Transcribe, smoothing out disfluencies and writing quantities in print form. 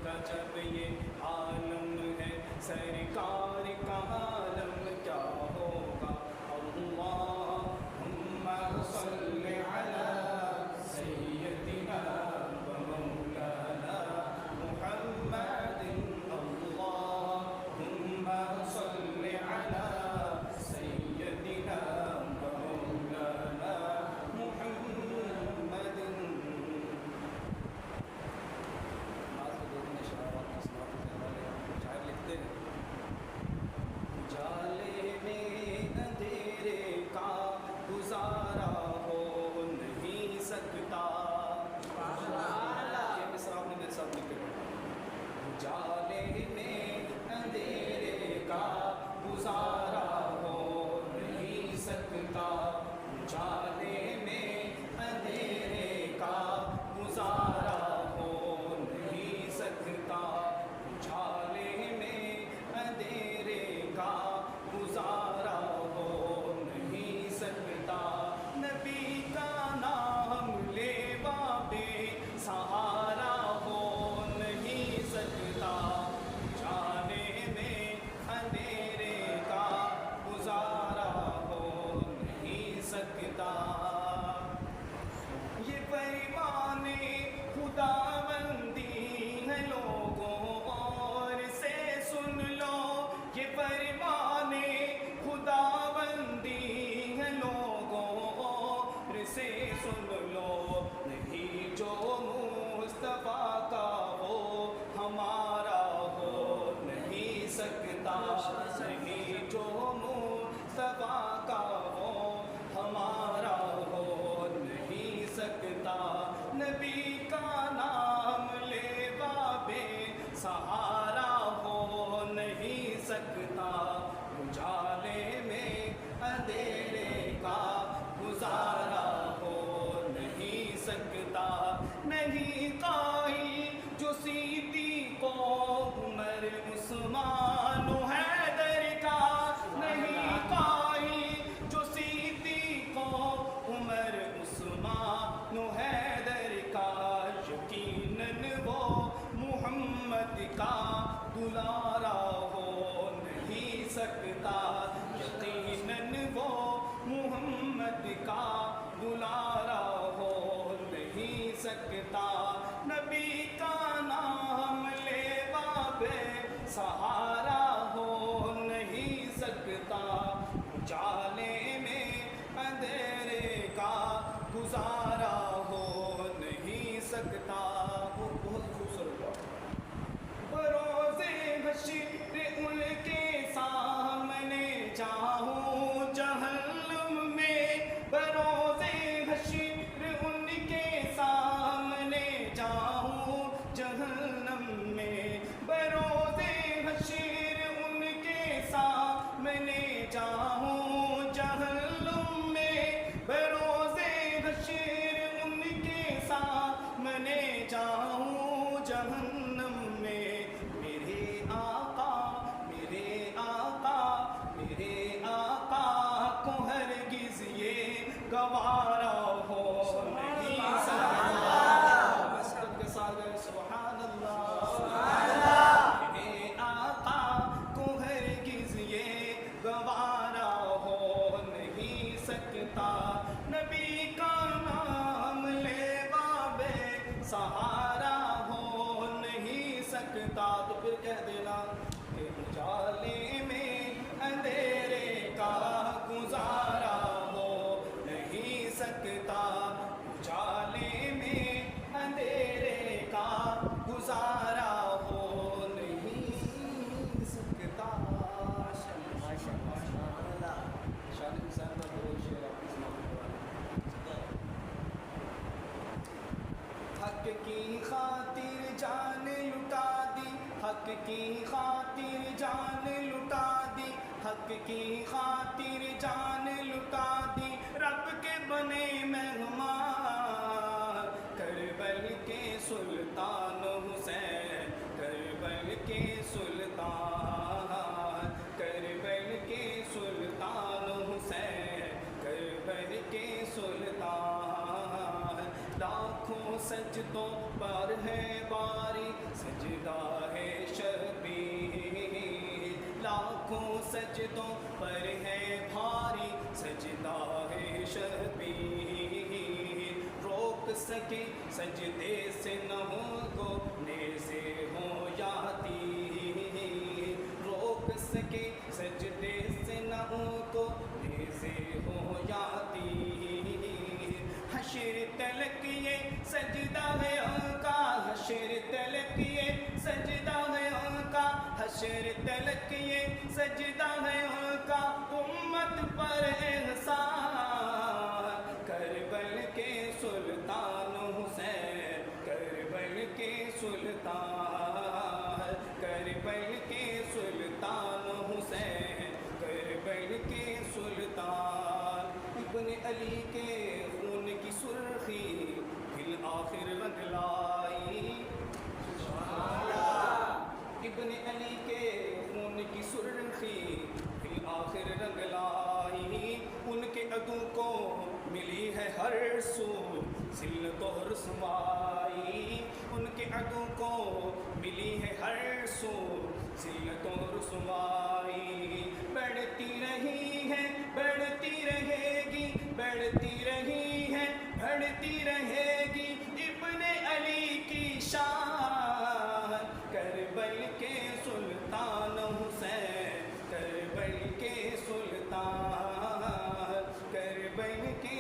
جب یہ عالم ہے سرکار کا عالم کیا ہوگا اللہم صل علی سیدنا و مولانا محمد اللہم صل علی سیدنا و مولانا محمد جالے میں اندھیرے کا گزارا ہو نہیں سکتا یہ مصرع آپ نے میرے ساتھ لکھ کے پڑھا جالے میں اندھیرے کا گزارا ہو نہیں سکتا جالے میں اندھیرے کا گزارا ہو نہیں سکتا جالے میں اندھیرے کا گزارا ہو نہیں سکتا نبی کا نام لیوا بے سہارا ہو نہیں سکتا جانے میں اندھیرے کا گزارا ہو نہیں سکتا یہ پریوانے خداوندی ہے لوگوں اور سے سن لو یہ پریوانے خداوندی ہے لوگوں اور سے سن لو نہیں جو مصطفیٰ کا ہو ہمارا ہو نہیں سکتا نہیں جو مصطفیٰ کا ہو ہمارا ہو نہیں سکتا نبی کا نام لیوا بے سہارا ہو نہیں سکتا اجالے میں اندھیرے کا گزارا ہو نہیں سکتا نہیں قائل جو صدیق کو عمر عثمان و حیدر کا نہیں قائل جو صدیق کو عمر عثمان و حیدر کا یقیناً وہ محمد کا دلارا ہو نہیں سکتا یقیناً وہ محمد کا دلارا ہو نہیں سکتا نبی کا نام لیوا بے سہارا ہو نہیں سکتا اجالے میں اندھیرے کا گزارا ہو نہیں سکتا بہت خوبصورت بروز حشر ان کے سامنے جاؤں جہنم میں بروز حشر ان کے سامنے جاؤں جہنم میں بروز حشر ان کے سامنے جاؤں جہنم میں بروز حشر ان کے سامنے جاؤں جہنم میں میرے آقا میرے آقا میرے آقا کو ہرگز یہ گوارا ہو نہیں سکتا مسجد کے ساتھ گئے سبحان اللہ میرے آقا کو ہرگز یہ گوارا ہو نہیں سکتا نبی کا نام لیوا بے سہارا ہو نہیں سکتا تو پھر کہہ دینا کہ اجالے میں اندھیرے کا گزارا ہو نہیں سکتا اجالے میں اندھیرے کا گزارا ہو نہیں سکتا شادی حسین کا دو شعر آپ کی سماعت حق کی خاطر جان لٹا دی حق کی خاطر جان لٹا دی حق کی خاطر جان لٹا دی رب کے بنے مہمان کربل کے سلطان حسین کربل کے سلطان کربل کے سلطان حسین کربل کے سلطان لاکھوں سجدوں پر ہے باری سجدہ سجدوں پر ہے بھاری سجدہ ہے شبیر، روک سکے سجدے سے نہ کو نیزے ہوں یا تیر، روک سکے سجدے سے نہ کو نیزے ہوں یا تیر، حشر تلک یہ سجدہ ہے ان کا، حشر تلک یہ سجدہ ہے ان کا، حشر تلک یہ سجدہ ہے ان کا، امت پر احسان، کربل کے سلطان حسین، کربل کے سلطان، کربل کے سلطان حسین، کربل کے سلطان، ابن علی کے خون کی سرخی بالآخر رنگ لائی، ابن علی کے خون کی سرخی بالآخر رنگ لائی، ان کے عدو کو ملی ہے ہر سو ذلت و رسوائی، ان کے عدو کو ملی ہے ہر سو ذلت و رسوائی، بڑھتی رہی ہے بڑھتی رہے گی، بڑھتی رہی ہے بڑھتی رہے گی ابن علی کی شان، کربل کے سلطان حسین، کربل کے سلطان، کربل کے